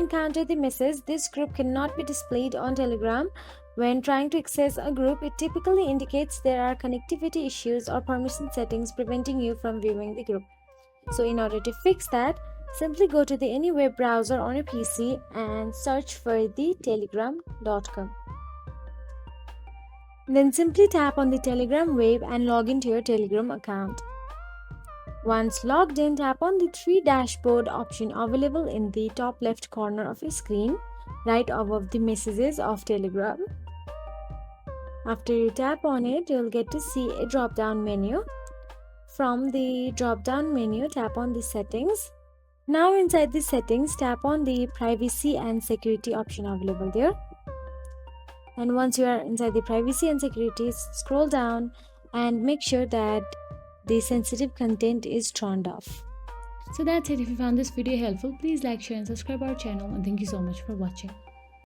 encounter the message, "This group cannot be displayed on Telegram." When trying to access a group, it typically indicates there are connectivity issues or permission settings preventing you from viewing the group. So in order to fix that, simply go to any web browser on your PC and search for the telegram.com. Then simply tap on the Telegram web and log into your Telegram account. Once logged in, tap on the three dashboard option available in the top left corner of your screen, right above the messages of Telegram. After you tap on it, you'll get to see a drop-down menu. From the drop-down menu, tap on the settings. Now inside the settings, tap on the privacy and security option available there. And once you are inside the privacy and security, scroll down and make sure that the sensitive content is turned off. So that's it. If you found this video helpful, please like, share and subscribe our channel, and thank you so much for watching.